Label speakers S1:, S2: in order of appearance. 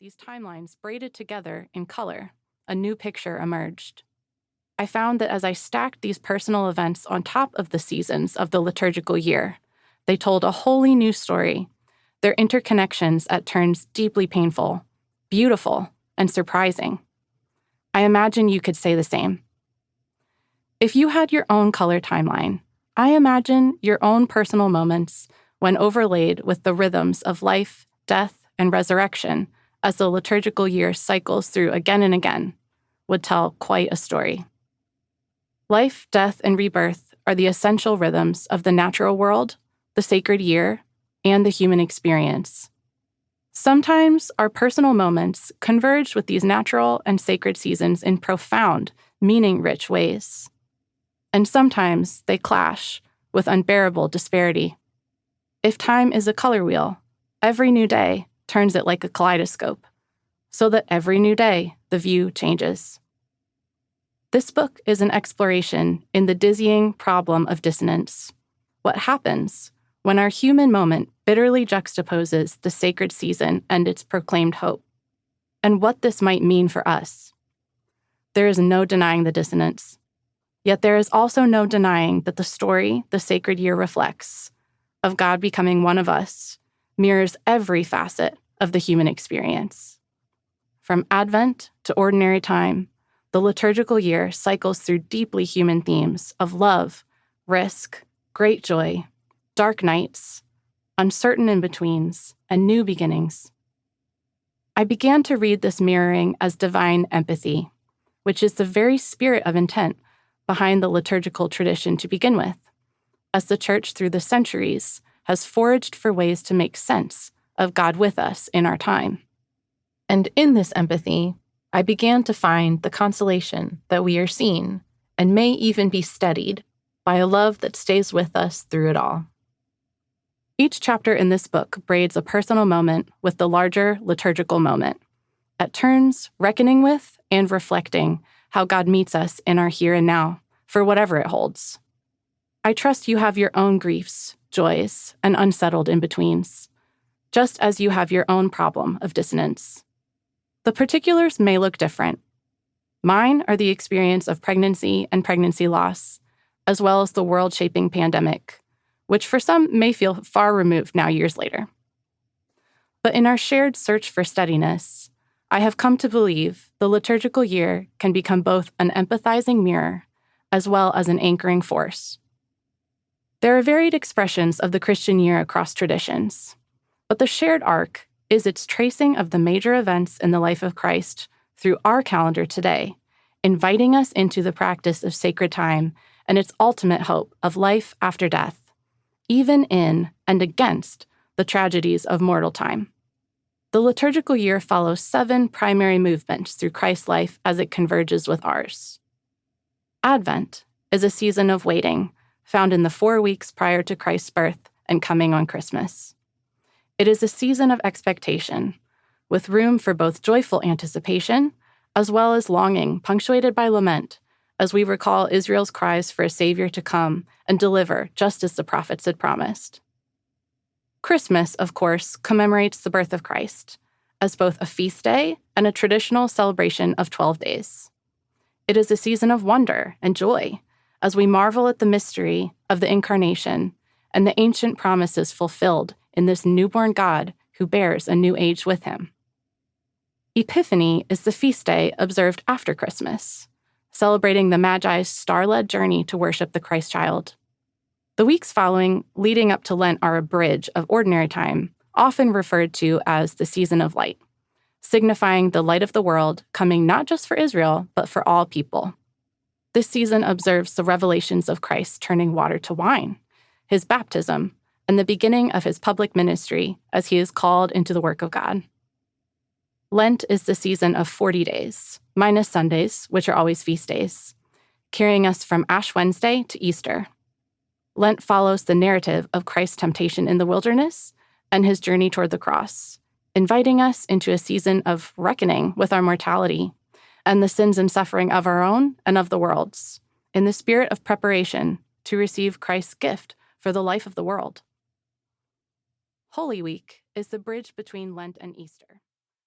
S1: these timelines braided together in color, a new picture emerged. I found that as I stacked these personal events on top of the seasons of the liturgical year, they told a wholly new story, their interconnections at turns deeply painful, beautiful, and surprising. I imagine you could say the same. If you had your own color timeline, I imagine your own personal moments when overlaid with the rhythms of life, death, and resurrection as the liturgical year cycles through again and again, would tell quite a story. Life, death, and rebirth are the essential rhythms of the natural world, the sacred year, and the human experience. Sometimes our personal moments converge with these natural and sacred seasons in profound, meaning-rich ways. And sometimes they clash with unbearable disparity. If time is a color wheel, every new day turns it like a kaleidoscope, so that every new day the view changes. This book is an exploration in the dizzying problem of dissonance. What happens when our human moment bitterly juxtaposes the sacred season and its proclaimed hope, and what this might mean for us. There is no denying the dissonance. Yet there is also no denying that the story the sacred year reflects, of God becoming one of us, mirrors every facet of the human experience. From Advent to ordinary time, the liturgical year cycles through deeply human themes of love, risk, great joy, dark nights, uncertain in-betweens, and new beginnings. I began to read this mirroring as divine empathy, which is the very spirit of intent behind the liturgical tradition to begin with, as the Church through the centuries has foraged for ways to make sense of God with us in our time. And in this empathy, I began to find the consolation that we are seen and may even be steadied by a love that stays with us through it all. Each chapter in this book braids a personal moment with the larger liturgical moment, at turns reckoning with and reflecting how God meets us in our here and now, for whatever it holds. I trust you have your own griefs, joys, and unsettled in-betweens, just as you have your own problem of dissonance. The particulars may look different. Mine are the experience of pregnancy and pregnancy loss, as well as the world-shaping pandemic, which for some may feel far removed now years later. But in our shared search for steadiness, I have come to believe the liturgical year can become both an empathizing mirror as well as an anchoring force. There are varied expressions of the Christian year across traditions, but the shared arc is its tracing of the major events in the life of Christ through our calendar today, inviting us into the practice of sacred time and its ultimate hope of life after death, even in and against the tragedies of mortal time. The liturgical year follows 7 primary movements through Christ's life as it converges with ours. Advent is a season of waiting, found in the 4 weeks prior to Christ's birth and coming on Christmas. It is a season of expectation, with room for both joyful anticipation as well as longing punctuated by lament, as we recall Israel's cries for a Savior to come and deliver just as the prophets had promised. Christmas, of course, commemorates the birth of Christ, as both a feast day and a traditional celebration of 12 days. It is a season of wonder and joy, as we marvel at the mystery of the Incarnation and the ancient promises fulfilled in this newborn God who bears a new age with him. Epiphany is the feast day observed after Christmas, celebrating the Magi's star-led journey to worship the Christ child. The weeks following, leading up to Lent, are a bridge of ordinary time, often referred to as the season of light, signifying the light of the world coming not just for Israel, but for all people. This season observes the revelations of Christ turning water to wine, his baptism, and the beginning of his public ministry as he is called into the work of God. Lent is the season of 40 days, minus Sundays, which are always feast days, carrying us from Ash Wednesday to Easter. Lent follows the narrative of Christ's temptation in the wilderness and his journey toward the cross, inviting us into a season of reckoning with our mortality and the sins and suffering of our own and of the world's, in the spirit of preparation to receive Christ's gift for the life of the world. Holy Week is the bridge between Lent and Easter.